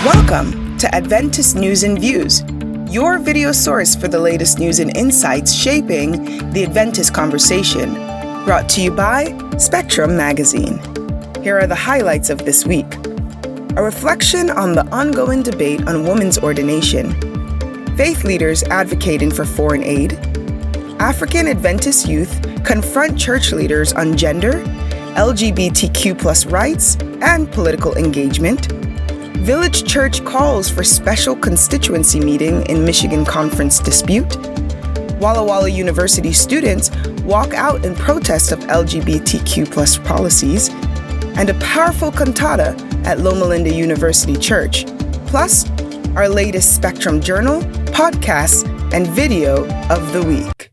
Welcome to Adventist News Views, your video source for the latest news and insights shaping the Adventist conversation. Brought to you by Spectrum Magazine. Here are the highlights of this week. A reflection on the ongoing debate on women's ordination. Faith leaders advocating for foreign aid. African Adventist youth confront church leaders on gender, LGBTQ+ rights, and political engagement. Village Church calls for special constituency meeting in Michigan conference dispute. Walla Walla University students walk out in protest of LGBTQ+ policies. And a powerful cantata at Loma Linda University Church. Plus, our latest Spectrum Journal, podcast, and video of the week.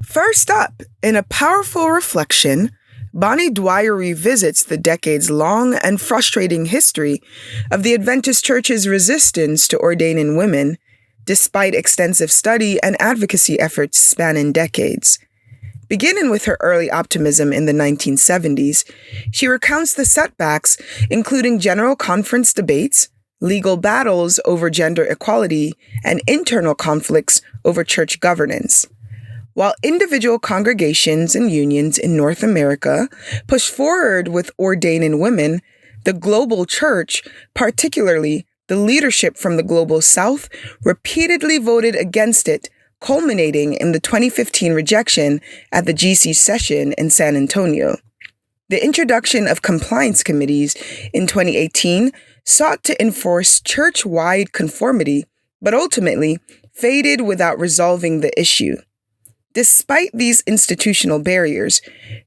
First up, in a powerful reflection, Bonnie Dwyer revisits the decades-long and frustrating history of the Adventist Church's resistance to ordaining women, despite extensive study and advocacy efforts spanning decades. Beginning with her early optimism in the 1970s, she recounts the setbacks, including General Conference debates, legal battles over gender equality, and internal conflicts over church governance. While individual congregations and unions in North America pushed forward with ordaining women, the global church, particularly the leadership from the Global South, repeatedly voted against it, culminating in the 2015 rejection at the GC session in San Antonio. The introduction of compliance committees in 2018 sought to enforce church-wide conformity, but ultimately faded without resolving the issue. Despite these institutional barriers,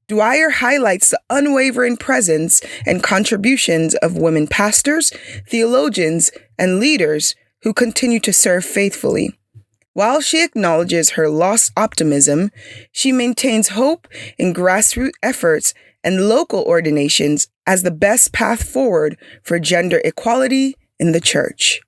Dwyer highlights the unwavering presence and contributions of women pastors, theologians, and leaders who continue to serve faithfully. While she acknowledges her lost optimism, she maintains hope in grassroots efforts and local ordinations as the best path forward for gender equality in the church.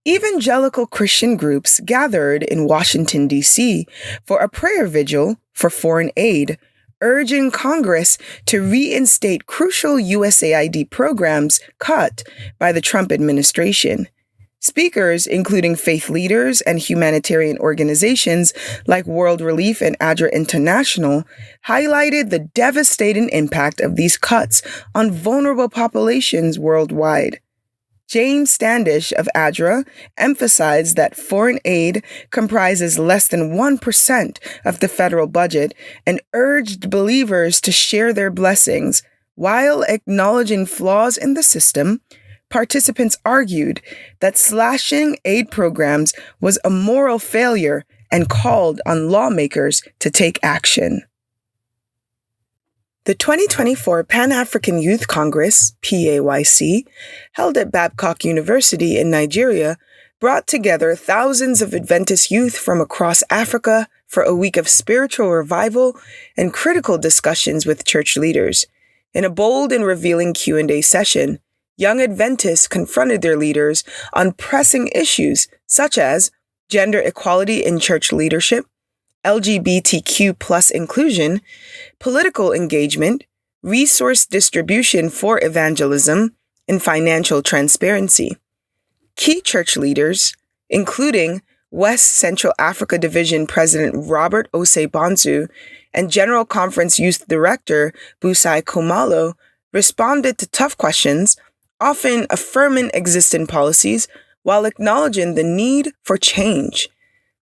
Evangelical Christian groups gathered in Washington, D.C. for a prayer vigil for foreign aid, urging Congress to reinstate crucial USAID programs cut by the Trump administration. Speakers, including faith leaders and humanitarian organizations like World Relief and ADRA International, highlighted the devastating impact of these cuts on vulnerable populations worldwide. James Standish of ADRA emphasized that foreign aid comprises less than 1% of the federal budget and urged believers to share their blessings. While acknowledging flaws in the system, participants argued that slashing aid programs was a moral failure and called on lawmakers to take action. The 2024 Pan-African Youth Congress, PAYC, held at Babcock University in Nigeria, brought together thousands of Adventist youth from across Africa for a week of spiritual revival and critical discussions with church leaders. In a bold and revealing Q&A session, young Adventists confronted their leaders on pressing issues such as gender equality in church leadership, LGBTQ+ inclusion, political engagement, resource distribution for evangelism, and financial transparency. Key church leaders, including West Central Africa Division President Robert Osei Bonsu and General Conference Youth Director Busai Komalo, responded to tough questions, often affirming existing policies while acknowledging the need for change.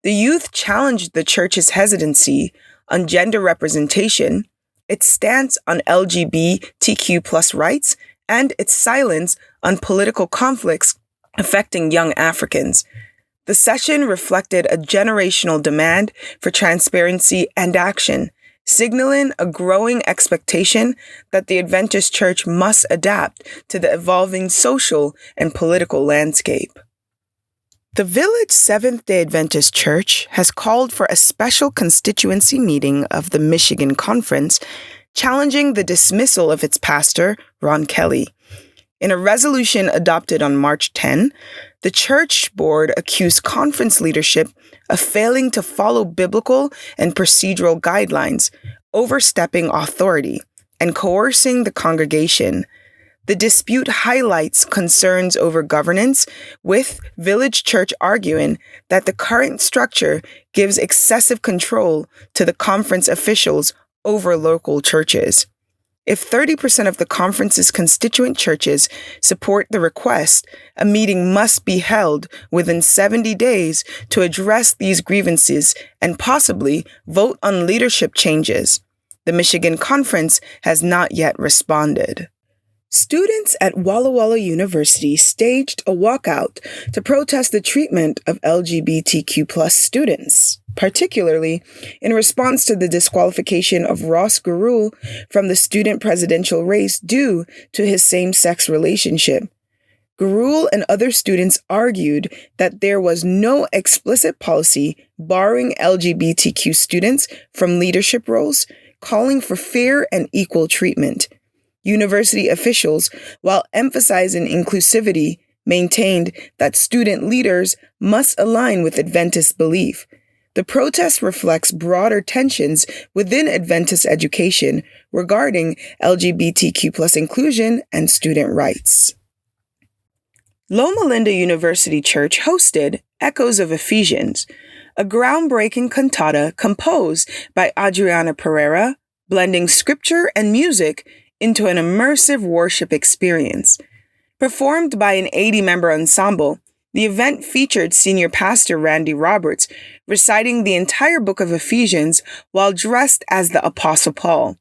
The youth challenged the church's hesitancy on gender representation, its stance on LGBTQ+ rights, and its silence on political conflicts affecting young Africans. The session reflected a generational demand for transparency and action, signaling a growing expectation that the Adventist Church must adapt to the evolving social and political landscape. The Village Seventh-day Adventist Church has called for a special constituency meeting of the Michigan Conference, challenging the dismissal of its pastor, Ron Kelly. In a resolution adopted on March 10, the church board accused conference leadership of failing to follow biblical and procedural guidelines, overstepping authority, and coercing the congregation. The dispute highlights concerns over governance, with Village Church arguing that the current structure gives excessive control to the conference officials over local churches. If 30% of the conference's constituent churches support the request, a meeting must be held within 70 days to address these grievances and possibly vote on leadership changes. The Michigan Conference has not yet responded. Students at Walla Walla University staged a walkout to protest the treatment of LGBTQ students, particularly in response to the disqualification of Ross Gurul from the student presidential race due to his same-sex relationship. Gurul and other students argued that there was no explicit policy barring LGBTQ students from leadership roles, calling for fair and equal treatment. University officials, while emphasizing inclusivity, maintained that student leaders must align with Adventist belief. The protest reflects broader tensions within Adventist education regarding LGBTQ+ inclusion and student rights. Loma Linda University Church hosted Echoes of Ephesians, a groundbreaking cantata composed by Adriana Pereira, blending scripture and music into an immersive worship experience. Performed by an 80-member ensemble, the event featured Senior Pastor Randy Roberts reciting the entire book of Ephesians while dressed as the Apostle Paul.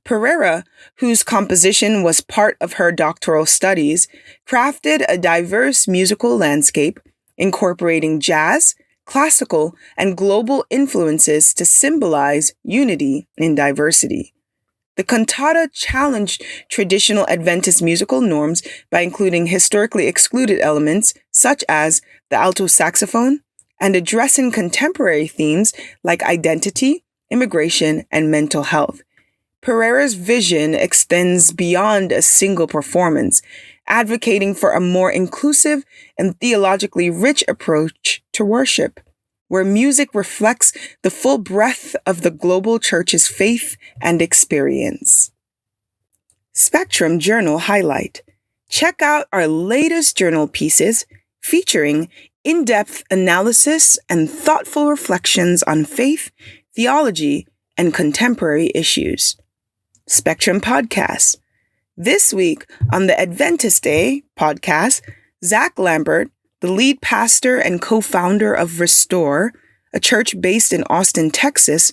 Pereira, whose composition was part of her doctoral studies, crafted a diverse musical landscape incorporating jazz, classical, and global influences to symbolize unity in diversity. The cantata challenged traditional Adventist musical norms by including historically excluded elements such as the alto saxophone and addressing contemporary themes like identity, immigration, and mental health. Pereira's vision extends beyond a single performance, advocating for a more inclusive and theologically rich approach to worship, where music reflects the full breadth of the global church's faith and experience. Spectrum Journal Highlight. Check out our latest journal pieces featuring in-depth analysis and thoughtful reflections on faith, theology, and contemporary issues. Spectrum Podcast. This week on the Adventist Day podcast, Zach Lambert, the lead pastor and co-founder of Restore, a church based in Austin, Texas,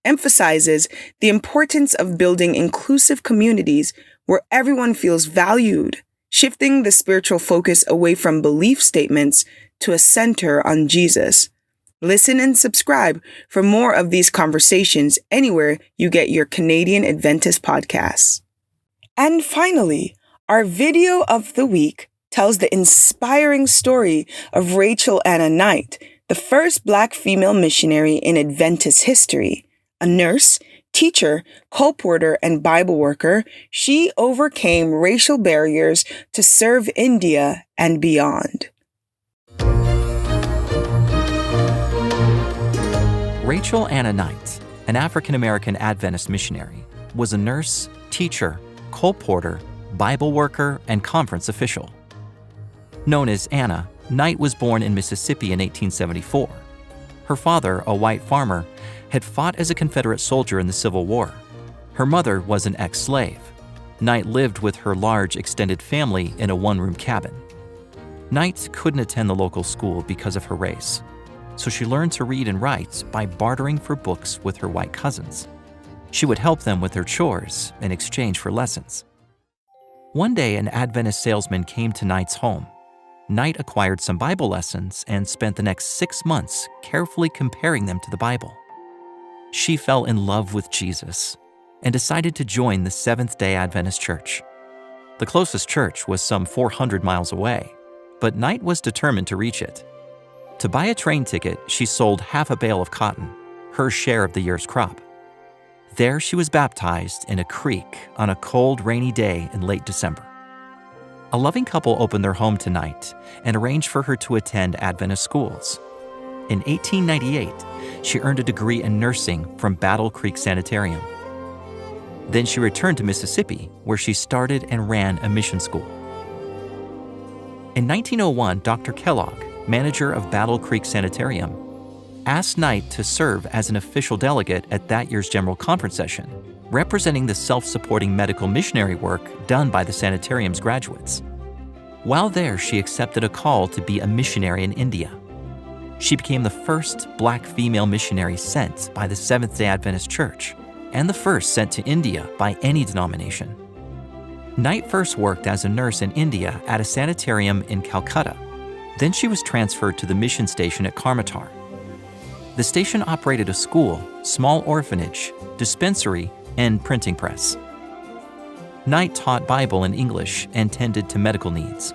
emphasizes the importance of building inclusive communities where everyone feels valued, shifting the spiritual focus away from belief statements to a center on Jesus. Listen and subscribe for more of these conversations anywhere you get your Canadian Adventist podcasts. And finally, our video of the week tells the inspiring story of Rachel Anna Knight, the first Black female missionary in Adventist history. A nurse, teacher, colporteur, and Bible worker, she overcame racial barriers to serve India and beyond. Rachel Anna Knight, an African-American Adventist missionary, was a nurse, teacher, colporteur, Bible worker, and conference official. Known as Anna, Knight was born in Mississippi in 1874. Her father, a white farmer, had fought as a Confederate soldier in the Civil War. Her mother was an ex-slave. Knight lived with her large extended family in a one-room cabin. Knight couldn't attend the local school because of her race, so she learned to read and write by bartering for books with her white cousins. She would help them with their chores in exchange for lessons. One day, an Adventist salesman came to Knight's home. Knight acquired some Bible lessons and spent the next 6 months carefully comparing them to the Bible. She fell in love with Jesus and decided to join the Seventh-day Adventist Church. The closest church was some 400 miles away, but Knight was determined to reach it. To buy a train ticket, she sold half a bale of cotton, her share of the year's crop. There she was baptized in a creek on a cold, rainy day in late December. A loving couple opened their home to Knight and arranged for her to attend Adventist schools. In 1898, she earned a degree in nursing from Battle Creek Sanitarium. Then she returned to Mississippi, where she started and ran a mission school. In 1901, Dr. Kellogg, manager of Battle Creek Sanitarium, asked Knight to serve as an official delegate at that year's General Conference session, representing the self-supporting medical missionary work done by the sanitarium's graduates. While there, she accepted a call to be a missionary in India. She became the first Black female missionary sent by the Seventh-day Adventist Church, and the first sent to India by any denomination. Knight first worked as a nurse in India at a sanitarium in Calcutta. Then she was transferred to the mission station at Karmatar. The station operated a school, small orphanage, dispensary, and printing press. Knight taught Bible and English and tended to medical needs.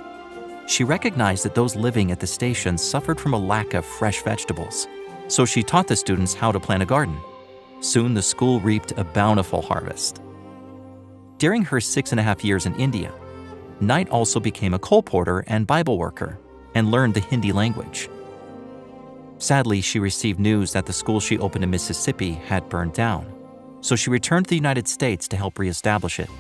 She recognized that those living at the station suffered from a lack of fresh vegetables, so she taught the students how to plant a garden. Soon the school reaped a bountiful harvest. During her 6.5 years in India, Knight also became a coal porter and Bible worker and learned the Hindi language. Sadly, she received news that the school she opened in Mississippi had burned down, so she returned to the United States to help reestablish it.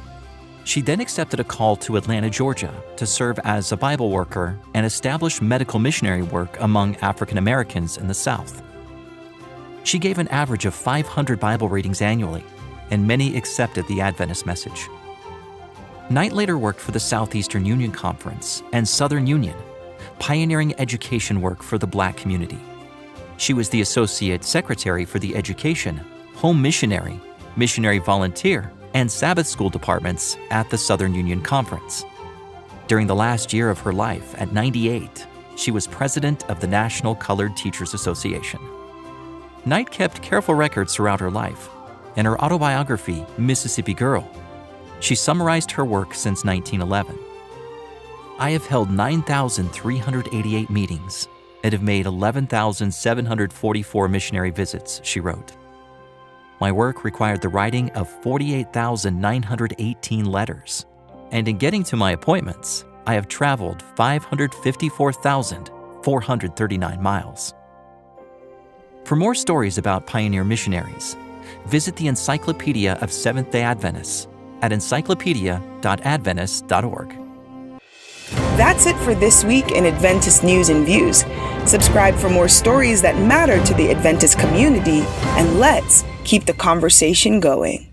She then accepted a call to Atlanta, Georgia, to serve as a Bible worker and establish medical missionary work among African Americans in the South. She gave an average of 500 Bible readings annually, and many accepted the Adventist message. Knight later worked for the Southeastern Union Conference and Southern Union, pioneering education work for the Black community. She was the Associate Secretary for the Education, Home Missionary, Missionary Volunteer, and Sabbath School departments at the Southern Union Conference. During the last year of her life, at 98, she was president of the National Colored Teachers Association. Knight kept careful records throughout her life. In her autobiography, Mississippi Girl, she summarized her work since 1911. "I have held 9,388 meetings and have made 11,744 missionary visits," she wrote. "My work required the writing of 48,918 letters, and in getting to my appointments, I have traveled 554,439 miles." For more stories about pioneer missionaries, visit the Encyclopedia of Seventh-day Adventists at encyclopedia.adventist.org. That's it for this week in Adventist News and Views. Subscribe for more stories that matter to the Adventist community, and let's keep the conversation going.